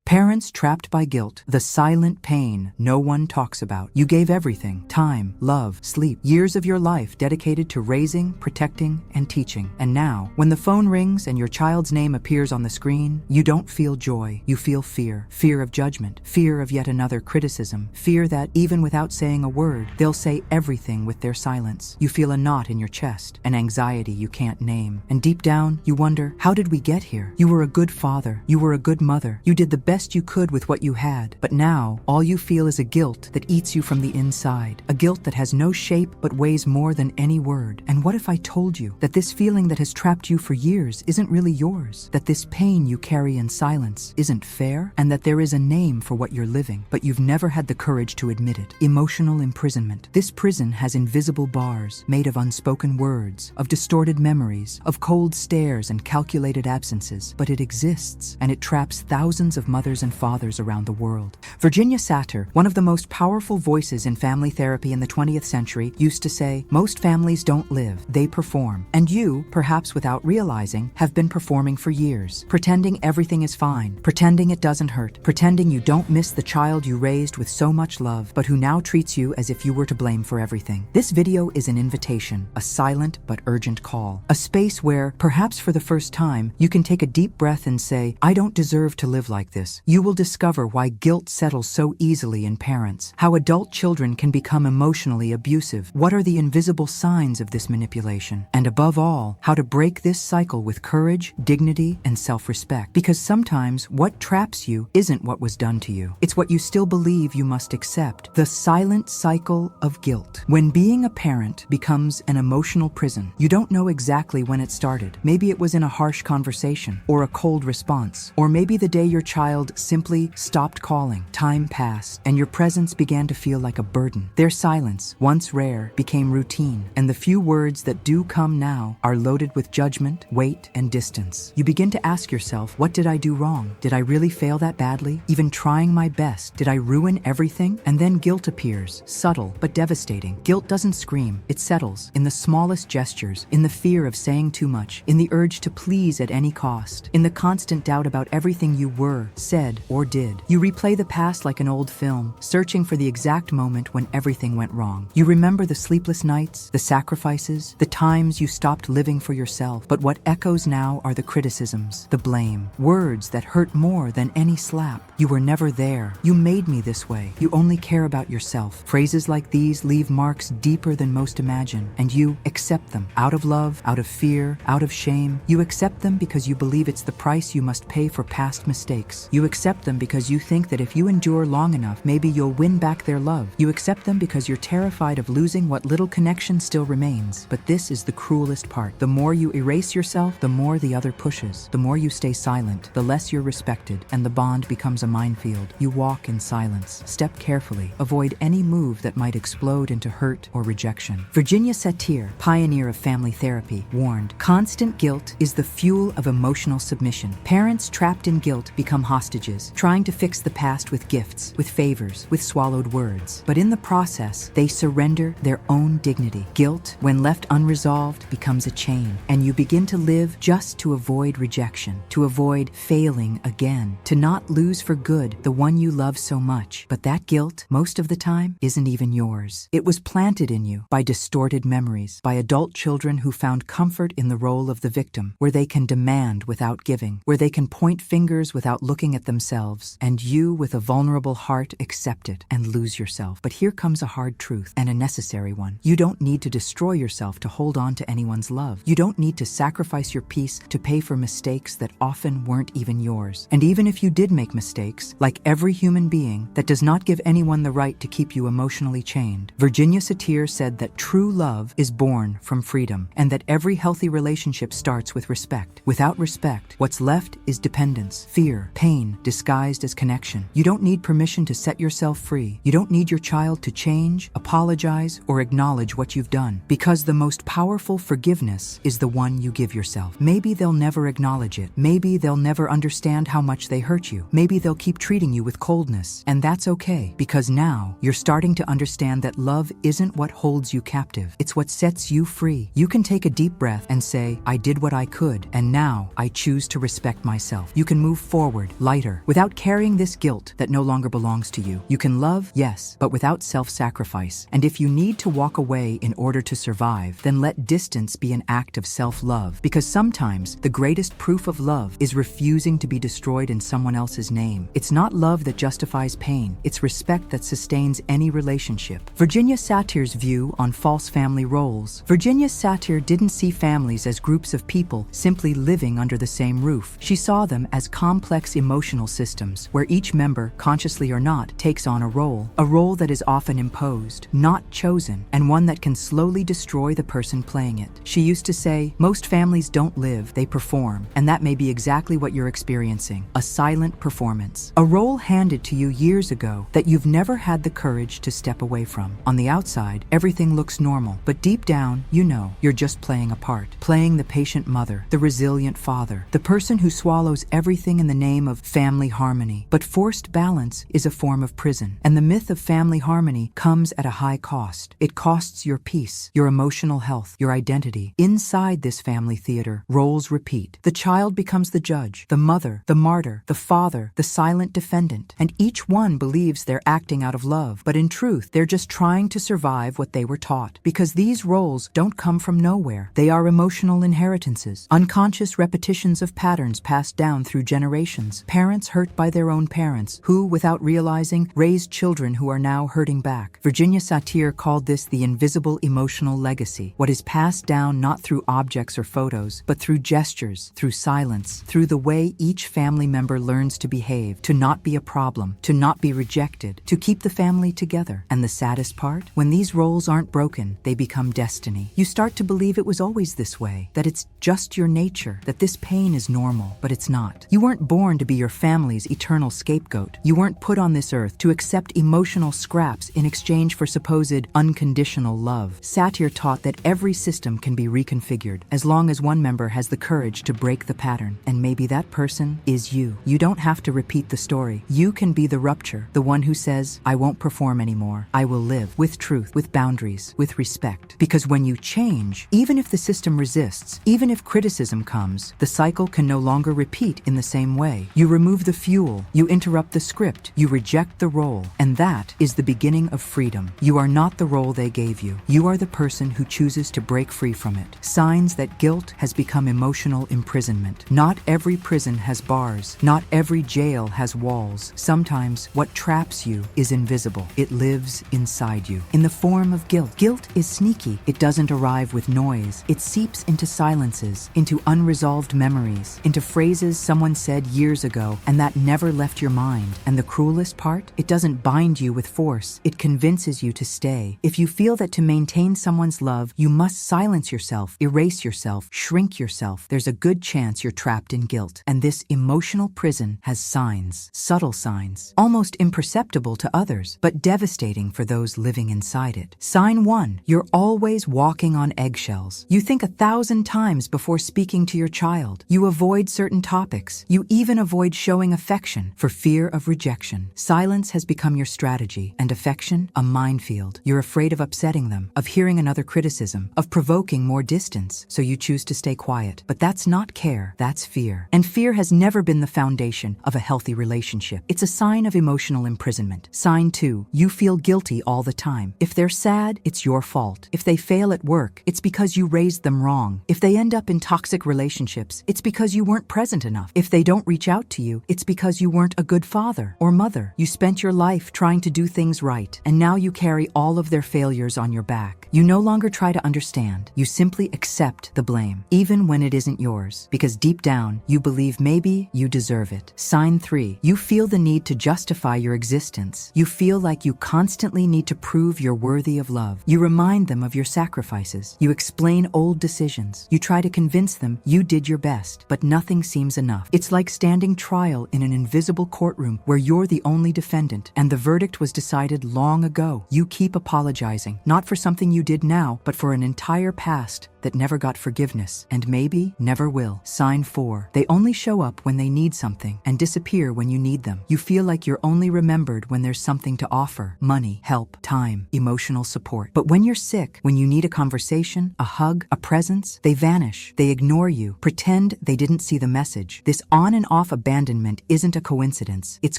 Parents trapped by guilt, the silent pain no one talks about. You gave everything: time, love, sleep, years of your life dedicated to raising, protecting, and teaching. And now, when the phone rings and your child's name appears on the screen, you don't feel joy, you feel fear. Fear of judgment, fear of yet another criticism, fear that, even without saying a word, they'll say everything with their silence. You feel a knot in your chest, an anxiety you can't name. And deep down, you wonder, how did we get here? You were a good father, you were a good mother, you did the best you could with what you had. But now, all you feel is a guilt that eats you from the inside. A guilt that has no shape but weighs more than any word. And what if I told you that this feeling that has trapped you for years isn't really yours? That this pain you carry in silence isn't fair? And that there is a name for what you're living, but you've never had the courage to admit it. Emotional imprisonment. This prison has invisible bars, made of unspoken words, of distorted memories, of cold stares and calculated absences. But it exists, and it traps thousands of mothers and fathers around the world. Virginia Satir, one of the most powerful voices in family therapy in the 20th century, used to say, "Most families don't live, they perform." And you, perhaps without realizing, have been performing for years, pretending everything is fine, pretending it doesn't hurt, pretending you don't miss the child you raised with so much love, but who now treats you as if you were to blame for everything. This video is an invitation, a silent but urgent call, a space where, perhaps for the first time, you can take a deep breath and say, "I don't deserve to live like this." You will discover why guilt settles so easily in parents, how adult children can become emotionally abusive, what are the invisible signs of this manipulation, and above all, how to break this cycle with courage, dignity, and self-respect. Because sometimes what traps you isn't what was done to you. It's what you still believe you must accept. The silent cycle of guilt. When being a parent becomes an emotional prison, you don't know exactly when it started. Maybe it was in a harsh conversation, or a cold response, or maybe the day your child simply stopped calling. Time passed, and your presence began to feel like a burden. Their silence, once rare, became routine, and the few words that do come now are loaded with judgment, weight, and distance. You begin to ask yourself, what did I do wrong? Did I really fail that badly? Even trying my best, did I ruin everything? And then guilt appears, subtle but devastating. Guilt doesn't scream, it settles in the smallest gestures, in the fear of saying too much, in the urge to please at any cost, in the constant doubt about everything you were, said, or did. You replay the past like an old film, searching for the exact moment when everything went wrong. You remember the sleepless nights, the sacrifices, the times you stopped living for yourself. But what echoes now are the criticisms, the blame, words that hurt more than any slap. You were never there. You made me this way. You only care about yourself. Phrases like these leave marks deeper than most imagine, and you accept them. Out of love, out of fear, out of shame. You accept them because you believe it's the price you must pay for past mistakes. You accept them because you think that if you endure long enough, maybe you'll win back their love. You accept them because you're terrified of losing what little connection still remains. But this is the cruelest part. The more you erase yourself, the more the other pushes. The more you stay silent, the less you're respected, and the bond becomes a minefield. You walk in silence. Step carefully. Avoid any move that might explode into hurt or rejection. Virginia Satir, pioneer of family therapy, warned, constant guilt is the fuel of emotional submission. Parents trapped in guilt become hostages, trying to fix the past with gifts, with favors, with swallowed words. But in the process, they surrender their own dignity. Guilt, when left unresolved, becomes a chain, and you begin to live just to avoid rejection, to avoid failing again, to not lose for good the one you love so much. But that guilt, most of the time, isn't even yours. It was planted in you by distorted memories, by adult children who found comfort in the role of the victim, where they can demand without giving, where they can point fingers without looking at themselves, and you, with a vulnerable heart, accept it and lose yourself. But here comes a hard truth, and a necessary one. You don't need to destroy yourself to hold on to anyone's love. You don't need to sacrifice your peace to pay for mistakes that often weren't even yours. And even if you did make mistakes, like every human being, that does not give anyone the right to keep you emotionally chained. Virginia Satir said that true love is born from freedom, and that every healthy relationship starts with respect. Without respect, what's left is dependence, fear, pain, disguised as connection. You don't need permission to set yourself free. You don't need your child to change, apologize, or acknowledge what you've done, because the most powerful forgiveness is the one you give yourself. Maybe they'll never acknowledge it. Maybe they'll never understand how much they hurt you. Maybe they'll keep treating you with coldness. And that's okay, because now you're starting to understand that love isn't what holds you captive. It's what sets you free. You can take a deep breath and say, I did what I could, and now I choose to respect myself. You can move forward, lighter, without carrying this guilt that no longer belongs to you. You can love, yes, but without self-sacrifice. And if you need to walk away in order to survive, then let distance be an act of self-love. Because sometimes the greatest proof of love is refusing to be destroyed in someone else's name. It's not love that justifies pain. It's respect that sustains any relationship. Virginia Satir's view on false family roles. Virginia Satir didn't see families as groups of people simply living under the same roof. She saw them as complex emotional systems where each member, consciously or not, takes on a role that is often imposed, not chosen, and one that can slowly destroy the person playing it. She used to say, most families don't live, they perform, and that may be exactly what you're experiencing, a silent performance. A role handed to you years ago that you've never had the courage to step away from. On the outside, everything looks normal, but deep down, you know, you're just playing a part. Playing the patient mother, the resilient father, the person who swallows everything in the name of family harmony. But forced balance is a form of prison, and the myth of family harmony comes at a high cost. It costs your peace, your emotional health, your identity. Inside this family theater, roles repeat. The child becomes the judge, the mother, the martyr, the father, the silent defendant, and each one believes they're acting out of love, but in truth, they're just trying to survive what they were taught. Because these roles don't come from nowhere. They are emotional inheritances, unconscious repetitions of patterns passed down through generations. Parents hurt by their own parents, who, without realizing, raised children who are now hurting back. Virginia Satir called this the invisible emotional legacy, what is passed down not through objects or photos, but through gestures, through silence, through the way each family member learns to behave, to not be a problem, to not be rejected, to keep the family together. And the saddest part? When these roles aren't broken, they become destiny. You start to believe it was always this way, that it's just your nature, that this pain is normal, but it's not. You weren't born to be your family's eternal scapegoat. You weren't put on this earth to accept emotional scraps in exchange for supposed unconditional love. Satir taught that every system can be reconfigured as long as one member has the courage to break the pattern, and maybe that person is you. You don't have to repeat the story. You can be the rupture, the one who says, I won't perform anymore. I will live with truth, with boundaries, with respect. Because when you change, even if the system resists, even if criticism comes, the cycle can no longer repeat in the same way. You remove the fuel, you interrupt the script, you reject the role, and that is the beginning of freedom. You are not the role they gave you. You are the person who chooses to break free from it. Signs that guilt has become emotional imprisonment. Not every prison has bars. Not every jail has walls. Sometimes what traps you is invisible. It lives inside you, in the form of guilt. Guilt is sneaky. It doesn't arrive with noise. It seeps into silences, into unresolved memories, into phrases someone said years ago and that never left your mind. And the cruelest part? It doesn't bind you with force. It convinces you to stay. If you feel that to maintain someone's love, you must silence yourself, erase yourself, shrink yourself, there's a good chance you're trapped in guilt. And this emotional prison has signs, subtle signs, almost imperceptible to others, but devastating for those living inside it. Sign 1. You're always walking on eggshells. You think 1,000 times before speaking to your child. You avoid certain topics. You even avoid showing affection for fear of rejection. Silence has become your strategy, and affection a minefield. You're afraid of upsetting them, of hearing another criticism, of provoking more distance, so you choose to stay quiet. But that's not care, that's fear. And fear has never been the foundation of a healthy relationship. It's a sign of emotional imprisonment. Sign 2. You feel guilty all the time. If they're sad, it's your fault. If they fail at work, it's because you raised them wrong. If they end up in toxic relationships, it's because you weren't present enough. If they don't reach out to you, it's because you weren't a good father or mother. You spent your life trying to do things right, and now you carry all of their failures on your back. You no longer try to understand. You simply accept the blame, even when it isn't yours, because deep down, you believe maybe you deserve it. Sign 3. You feel the need to justify your existence. You feel like you constantly need to prove you're worthy of love. You remind them of your sacrifices. You explain old decisions. You try to convince them you did your best, but nothing seems enough. It's like standing trial in an invisible courtroom where you're the only defendant and the verdict was decided long ago. You keep apologizing, not for something you did now, but for an entire past that never got forgiveness and maybe never will. Sign 4. They only show up when they need something and disappear when you need them. You feel like you're only remembered when there's something to offer: money, help, time, emotional support. But when you're sick, when you need a conversation, a hug, a presence, they vanish. They ignore you, pretend they didn't see the message. This on and off abandonment isn't a coincidence. It's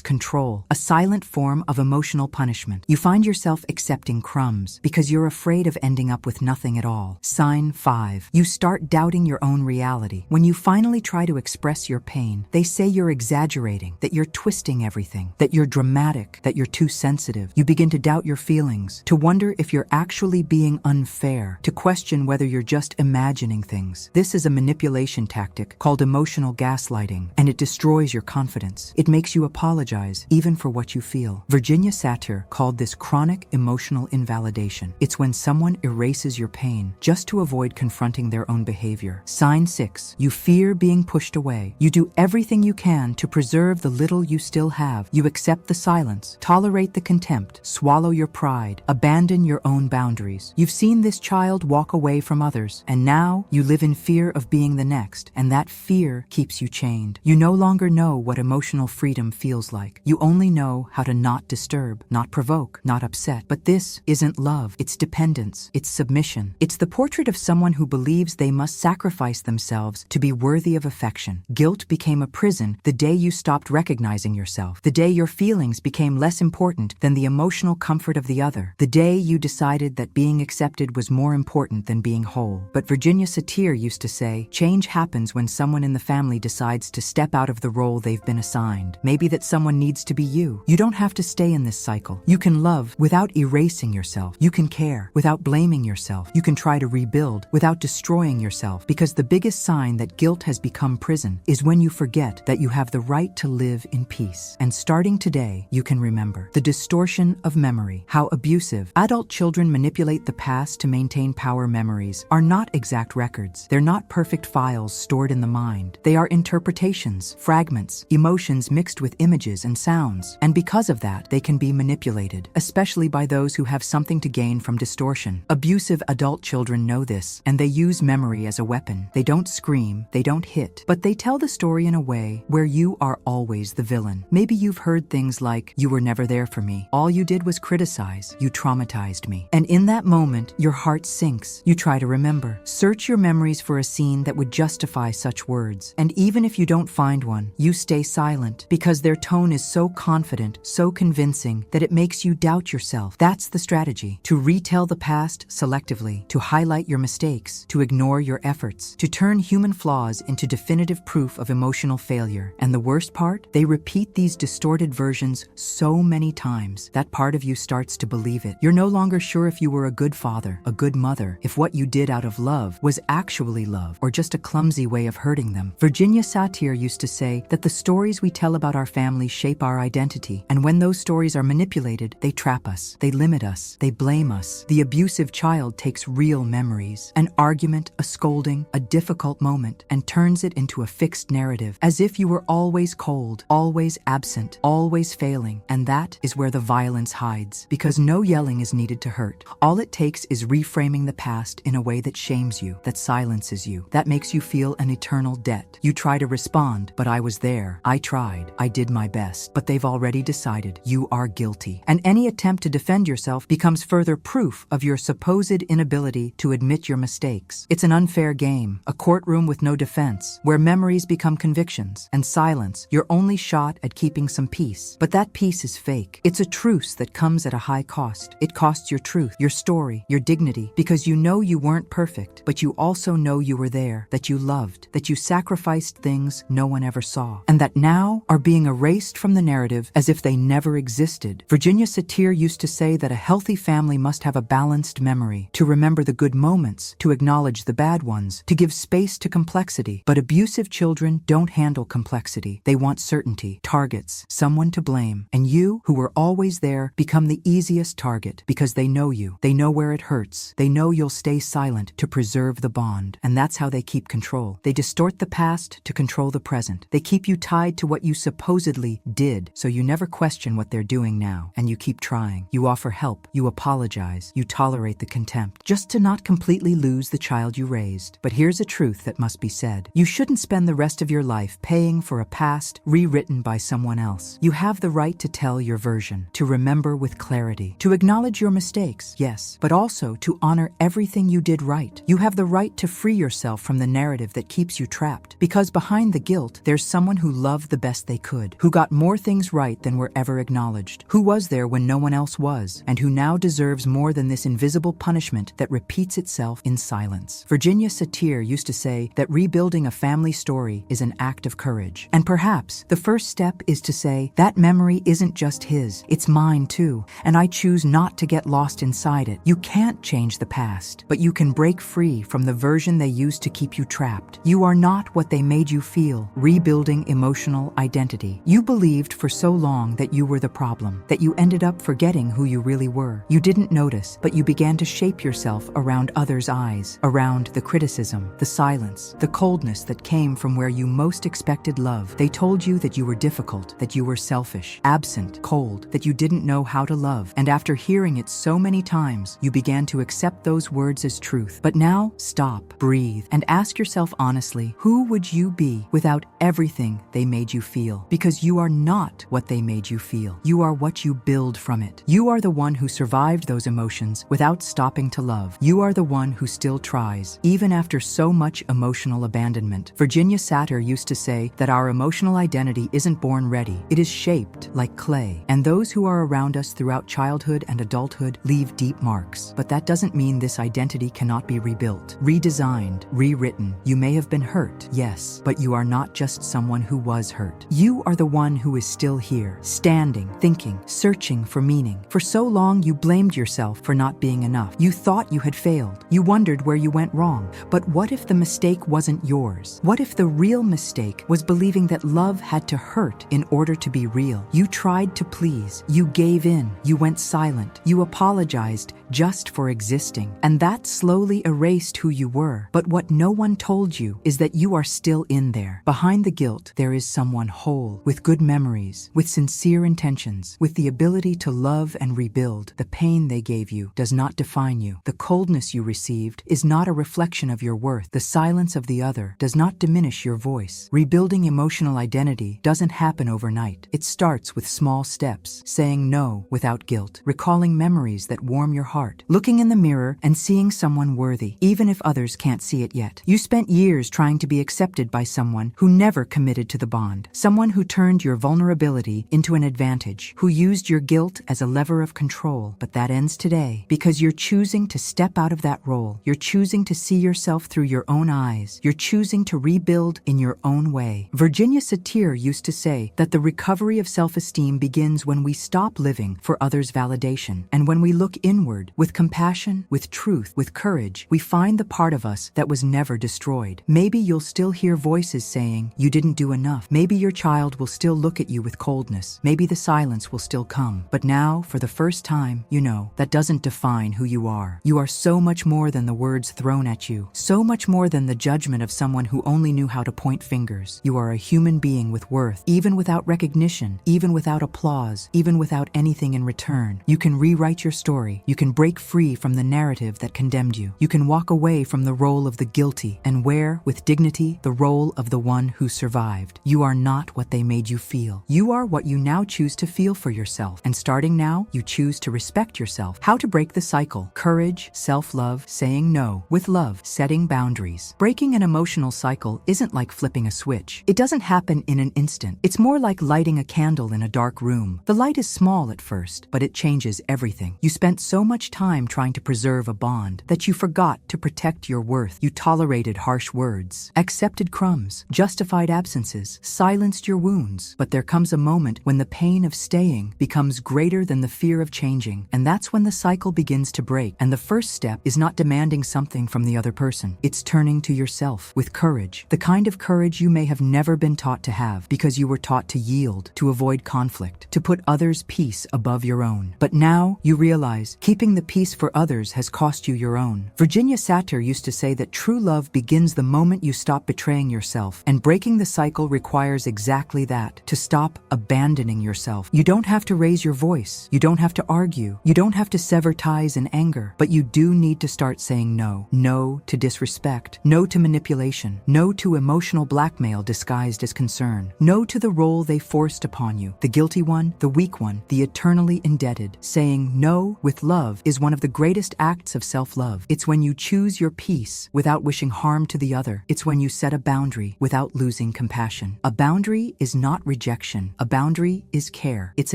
control, a silent form of emotional punishment. You find yourself accepting crumbs because you're afraid of ending up with nothing at all. Sign 5. You start doubting your own reality. When you finally try to express your pain, they say you're exaggerating, that you're twisting everything, that you're dramatic, that you're too sensitive. You begin to doubt your feelings, to wonder if you're actually being unfair, to question whether you're just imagining things. This is a manipulation tactic called emotional gaslighting, and it destroys your confidence. It makes you apologize, even for what you feel. Virginia Satir called this chronic emotional invalidation. It's when someone erases your pain just to avoid confronting their own behavior. Sign 6. You fear being pushed away. You do everything you can to preserve the little you still have. You accept the silence, tolerate the contempt, swallow your pride, abandon your own boundaries. You've seen this child walk away from others, and now you live in fear of being the next, and that fear keeps you chained. You no longer know what emotional freedom feels like. You only know how to not disturb, not provoke, not upset. But this isn't love. It's dependence. It's submission. It's the portrait of someone who believes they must sacrifice themselves to be worthy of affection. Guilt became a prison the day you stopped recognizing yourself, the day your feelings became less important than the emotional comfort of the other, the day you decided that being accepted was more important than being whole. But Virginia Satir used to say, change happens when someone in the family decides to step out of the role they've been assigned. Maybe that someone needs to be you. You don't have to stay in this cycle. You can love without erasing yourself. You can care without blaming yourself. You can try to rebuild without destroying yourself, because the biggest sign that guilt has become prison is when you forget that you have the right to live in peace. And starting today, you can remember the distortion of memory, how abusive adult children manipulate the past to maintain power. Memories are not exact records. They're not perfect files stored in the mind. They are interpretations, fragments, emotions mixed with images and sounds. And because of that, they can be manipulated, especially by those who have something to gain from distortion. Abusive adult children know this, and they use memory as a weapon. They don't scream, they don't hit, but they tell the story in a way where you are always the villain. Maybe you've heard things like, "You were never there for me. All you did was criticize. You traumatized me." And in that moment, your heart sinks. You try to remember. Search your memories for a scene that would justify such words. And even if you don't find one, you stay silent, because their tone is so confident, so convincing, that it makes you doubt yourself. That's the strategy: to retell the past selectively, to highlight your mistakes, to ignore your efforts, to turn human flaws into definitive proof of emotional failure. And the worst part? They repeat these distorted versions so many times that part of you starts to believe it. You're no longer sure if you were a good father, a good mother, if what you did out of love was actually love, or just a clumsy way of hurting them. Virginia Satir used to say that the stories we tell about our family shape our identity, and when those stories are manipulated, they trap us, they limit us, they blame us. The abusive child takes real memories, an argument, a scolding, a difficult moment, and turns it into a fixed narrative, as if you were always cold, always absent, always failing. And that is where the violence hides, because no yelling is needed to hurt. All it takes is reframing the past in a way that shames you, that silences you, that makes you feel an eternal debt. You try to respond, but I was there, I tried, I did my best. But they've already decided you are guilty. And any attempt to defend yourself becomes further proof of your supposed inability to admit your mistakes. It's an unfair game, a courtroom with no defense, where memories become convictions, and silence your only shot at keeping some peace. But that peace is fake. It's a truce that comes at a high cost. It costs your truth, your story, your dignity, because you know you weren't perfect, but you also know you were there, that you loved, that you sacrificed things no one ever saw, and that now are being erased from the narrative as if they never existed. Virginia Satir used to say that a healthy family must have a balanced memory, to remember the good moments, to acknowledge the bad ones, to give space to complexity. But abusive children don't handle complexity. They want certainty, targets, someone to blame. And you, who were always there, become the easiest target because they know you. They know where it hurts. They know you'll stay silent to preserve the bond. And that's how they keep control. They distort the past to control the present. They keep you tied to what you supposedly did, so you never question what they're doing now. And you keep trying. You offer help. You apologize. You tolerate the contempt, just to not completely lose the child you raised. But here's a truth that must be said. You shouldn't spend the rest of your life paying for a past rewritten by someone else. You have the right to tell your version, to remember with clarity, to acknowledge your mistakes, yes, but also to honor everything you did right. You have the right to free yourself from the narrative that keeps you trapped, because behind the guilt, there's someone who loved the best they could, who got more things right than were ever acknowledged, who was there when no one else was, and who now deserves more than this invisible punishment that repeats itself in silence. Virginia Satir used to say that rebuilding a family story is an act of courage. And perhaps the first step is to say, that memory isn't just his, it's mine too, and I choose not to get lost inside it. You can't change the past, but you can break free from the version they used to keep you trapped. You are not what they made you feel. Rebuilding emotional identity. You believed for so long that you were the problem, that you ended up forgetting who you really were. You didn't notice, but you began to shape yourself around others' eyes, around the criticism, the silence, the coldness that came from where you most expected love. They told you that you were difficult, that you were selfish, absent, cold, that you didn't know how to love. And after hearing it so many times, you began to accept those words as truth. But now, stop, breathe, and ask yourself honestly, who would you be without everything they made you feel? Because you are not what they made you feel. You are what you build from it. You are the one who survived those emotions without stopping to love. You are the one who still tries, even after so much emotional abandonment. Virginia Satir used to say that our emotional identity isn't born ready. It is shaped like clay. And those who are around us throughout childhood and adulthood leave deep marks. But that doesn't mean this identity cannot be rebuilt, redesigned, rewritten. You may have been hurt, yes, but you are not just someone who was hurt. You are the one who is still here, standing, thinking, searching for meaning. For so long, you blamed yourself for not being enough. You thought you had failed. You wondered where you went wrong. But what if the mistake wasn't yours? What if the real mistake was believing that love had to hurt in order to be real? You tried to please. You gave in. You went silent. You apologized just for existing. And that slowly erased who you were. But what no one told you is that you are still in there. Behind the guilt, there is someone whole, with good memories, with sincere intentions, with the ability to love and rebuild. The pain they gave you does not define you. The coldness you received is not a reflection of your worth. The silence of the other does not diminish your voice. Rebuilding emotional identity doesn't happen overnight. It starts with small steps, saying no without guilt, recalling memories that warm your heart, looking in the mirror and seeing someone worthy, even if others can't see it yet. You spent years trying to be accepted by someone who never committed to the bond, someone who turned your vulnerability into an advantage, who used your guilt as a lever of control. But that ends today, because you're choosing to step out of that role. You're choosing to see yourself through your own eyes. You're choosing to rebuild in your own way. Virginia Satir used to say that the recovery of self-esteem begins when we stop living for others' validation, and when we look inward with compassion, with truth, with courage, we find the part of us that was never destroyed. Maybe you'll still hear voices saying, you didn't do enough. Maybe your child will still look at you with coldness. Maybe the silence will still come. But now, for the first time, you know, that doesn't define who you are. You are so much more than the words thrown at you, so much more than the judgment of someone who only knew how to point fingers. You are a human being with worth, even without recognition, even without applause, even without anything in return. You can rewrite your story. You can break free from the narrative that condemned you. You can walk away from the role of the guilty and wear, with dignity, the role of the one who survived. You are not what they made you feel. You are what you now choose to feel for yourself. And starting now, you choose to respect yourself. How to break the cycle. Courage, self-love, saying no. With love, setting boundaries. Breaking an emotional cycle isn't like flipping a switch. It doesn't happen in an instant. It's more like lighting a candle in a dark room. The light is small at first, but it changes everything. You spent so much time trying to preserve a bond that you forgot to protect your worth. You tolerated harsh words, accepted crumbs, justified absences, silenced your wounds. But there comes a moment when the pain of staying becomes greater than the fear of changing. And that's when the cycle begins to break. And the first step is not demanding demanding something from the other person. It's turning to yourself with courage, the kind of courage you may have never been taught to have because you were taught to yield, to avoid conflict, to put others' peace above your own. But now you realize keeping the peace for others has cost you your own. Virginia Satir used to say that true love begins the moment you stop betraying yourself, and breaking the cycle requires exactly that, to stop abandoning yourself. You don't have to raise your voice. You don't have to argue. You don't have to sever ties in anger. But you do need to start saying no. No to disrespect. No to manipulation. No to emotional blackmail disguised as concern. No to the role they forced upon you. The guilty one, the weak one, the eternally indebted. Saying no with love is one of the greatest acts of self-love. It's when you choose your peace without wishing harm to the other. It's when you set a boundary without losing compassion. A boundary is not rejection. A boundary is care. It's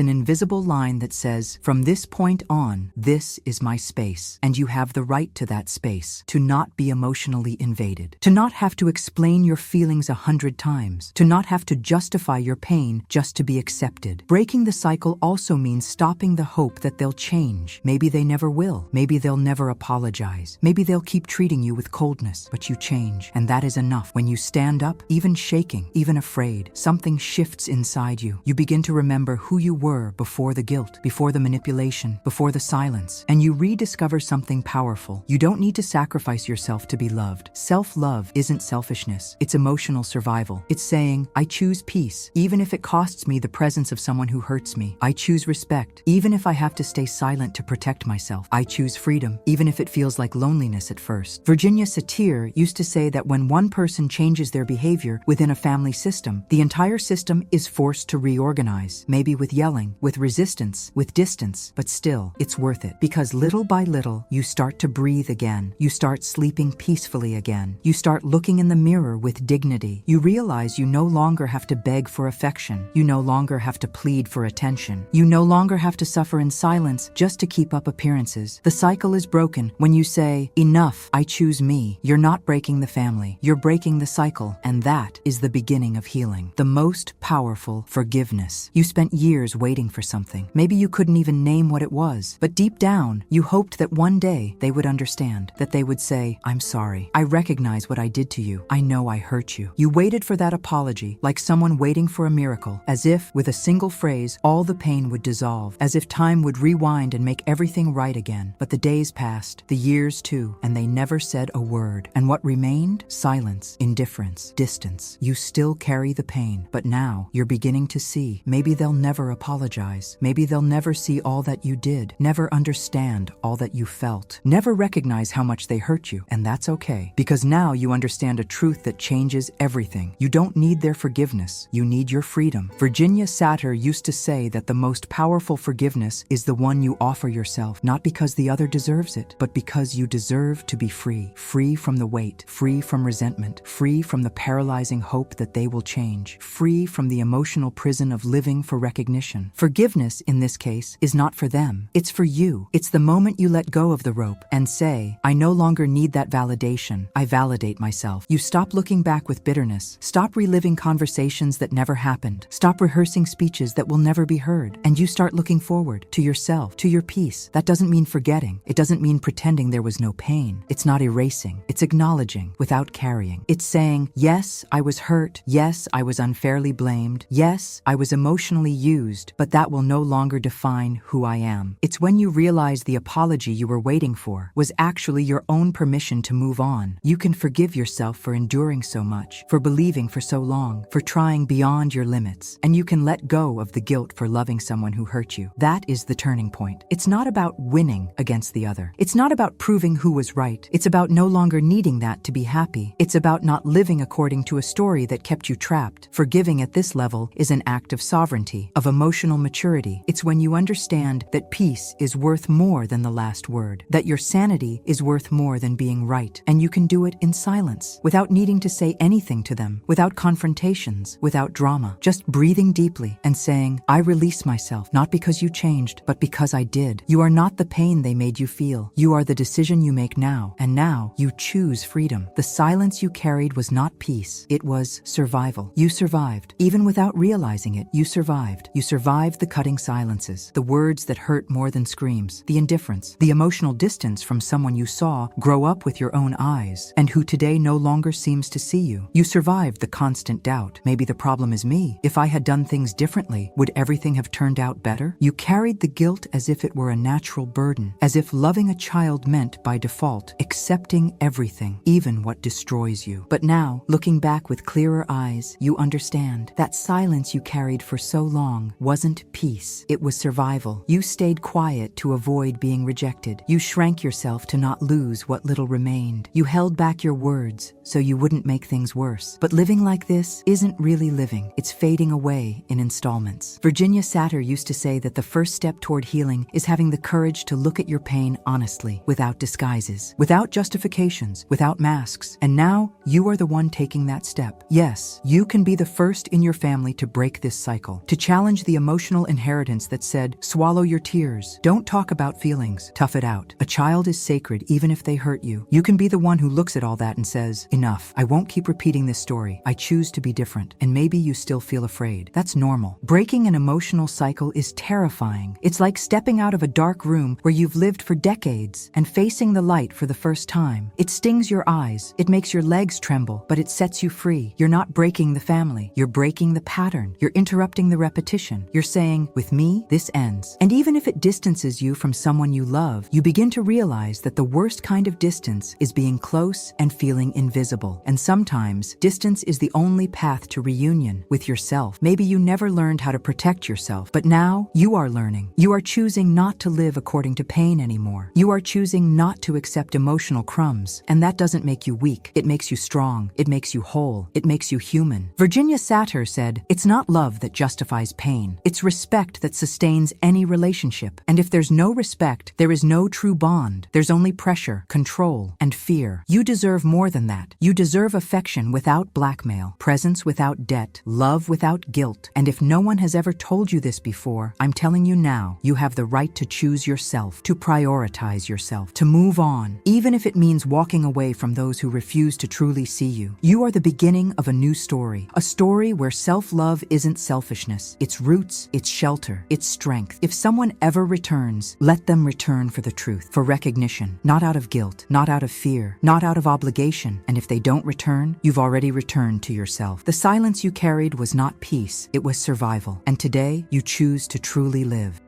an invisible line that says, from this point on, this is my space, and you have the right to that space, to not be emotionally invaded, to not have to explain your feelings 100 times, to not have to justify your pain just to be accepted. Breaking the cycle also means stopping the hope that they'll change. Maybe they never will. Maybe they'll never apologize. Maybe they'll keep treating you with coldness, but you change, and that is enough. When you stand up, even shaking, even afraid, something shifts inside you. You begin to remember who you were before the guilt, before the manipulation, before the silence, and you rediscover something powerful. You don't need to sacrifice yourself to be loved. Self-love isn't selfishness. It's emotional survival. It's saying, I choose peace, even if it costs me the presence of someone who hurts me. I choose respect, even if I have to stay silent to protect myself. I choose freedom, even if it feels like loneliness at first. Virginia Satir used to say that when one person changes their behavior within a family system, the entire system is forced to reorganize, maybe with yelling, with resistance, with distance, but still, it's worth it. Because little by little, you start to breathe again. You start sleeping peacefully again. You start looking in the mirror with dignity. You realize you no longer have to beg for affection. You no longer have to plead for attention. You no longer have to suffer in silence just to keep up appearances. The cycle is broken when you say, enough, I choose me. You're not breaking the family. You're breaking the cycle, and that is the beginning of healing. The most powerful forgiveness. You spent years waiting for something. Maybe you couldn't even name what it was, but deep down, you hoped that one day they would understand, that they would say, I'm sorry. I recognize what I did to you. I know I hurt you. You waited for that apology, like someone waiting for a miracle, as if, with a single phrase, all the pain would dissolve, as if time would rewind and make everything right again. But the days passed, the years too, and they never said a word. And what remained? Silence, indifference, distance. You still carry the pain, but now you're beginning to see. Maybe they'll never apologize. Maybe they'll never see all that you did, never understand all that you felt, never recognize how much they hurt you. And that's okay, because now you understand a truth that changes everything. You don't need their forgiveness. You need your freedom. Virginia Satir used to say that the most powerful forgiveness is the one you offer yourself, not because the other deserves it, but because you deserve to be free. Free from the weight, free from resentment, free from the paralyzing hope that they will change, free from the emotional prison of living for recognition. Forgiveness, in this case, is not for them. It's for you. It's the moment you let go of the rope and say, I no longer need that validation. I validate myself. You stop looking back with bitterness. Stop reliving conversations that never happened. Stop rehearsing speeches that will never be heard. And you start looking forward to yourself, to your peace. That doesn't mean forgetting. It doesn't mean pretending there was no pain. It's not erasing. It's acknowledging without carrying. It's saying, yes, I was hurt. Yes, I was unfairly blamed. Yes, I was emotionally used, but that will no longer define who I am. It's when you realize the apology you were waiting for was actually your own permission to move on. You can forgive yourself for enduring so much, for believing for so long, for trying beyond your limits, and you can let go of the guilt for loving someone who hurt you. That is the turning point. It's not about winning against the other. It's not about proving who was right. It's about no longer needing that to be happy. It's about not living according to a story that kept you trapped. Forgiving at this level is an act of sovereignty, of emotional maturity. It's when you understand that peace is worth more than the last word, that your sanity is worth more than being right, and you can do it in silence, without needing to say anything to them, without confrontations, without drama, just breathing deeply and saying, I release myself, not because you changed, but because I did. You are not the pain they made you feel. You are the decision you make now, and now you choose freedom. The silence you carried was not peace. It was survival. You survived. Even without realizing it, you survived. You survived the cutting silences, the words that hurt more than screams, the indifference, the emotional distance from someone you you saw grow up with your own eyes, and who today no longer seems to see you. You survived the constant doubt. Maybe the problem is me. If I had done things differently, would everything have turned out better? You carried the guilt as if it were a natural burden, as if loving a child meant, by default, accepting everything, even what destroys you. But now, looking back with clearer eyes, you understand that silence you carried for so long wasn't peace. It was survival. You stayed quiet to avoid being rejected. You shrank yourself to not lose what little remained. You held back your words so you wouldn't make things worse. But living like this isn't really living. It's fading away in installments. Virginia Satir used to say that the first step toward healing is having the courage to look at your pain honestly, without disguises, without justifications, without masks. And now, you are the one taking that step. Yes, you can be the first in your family to break this cycle, to challenge the emotional inheritance that said, swallow your tears, don't talk about feelings, tough it out. A child is sacred even if they hurt you. You can be the one who looks at all that and says, enough, I won't keep repeating this story. I choose to be different. And maybe you still feel afraid. That's normal. Breaking an emotional cycle is terrifying. It's like stepping out of a dark room where you've lived for decades and facing the light for the first time. It stings your eyes, it makes your legs tremble, but it sets you free. You're not breaking the family, you're breaking the pattern. You're interrupting the repetition. You're saying, with me, this ends. And even if it distances you from someone you love, you begin to realize that the worst kind of distance is being close and feeling invisible. And sometimes, distance is the only path to reunion with yourself. Maybe you never learned how to protect yourself, but now you are learning. You are choosing not to live according to pain anymore. You are choosing not to accept emotional crumbs. And that doesn't make you weak. It makes you strong. It makes you whole. It makes you human. Virginia Satir said, it's not love that justifies pain. It's respect that sustains any relationship. And if there's no respect, there is no true bond. There's only pressure, control, and fear. You deserve more than that. You deserve affection without blackmail, presence without debt, love without guilt. And if no one has ever told you this before, I'm telling you now, you have the right to choose yourself, to prioritize yourself, to move on, even if it means walking away from those who refuse to truly see you. You are the beginning of a new story, a story where self-love isn't selfishness. It's roots, it's shelter, it's strength. If someone ever returns, let them return for the truth, for recognition, not out of guilt, not out of fear, not out of obligation. And if they don't return, you've already returned to yourself. The silence you carried was not peace, it was survival. And today, you choose to truly live.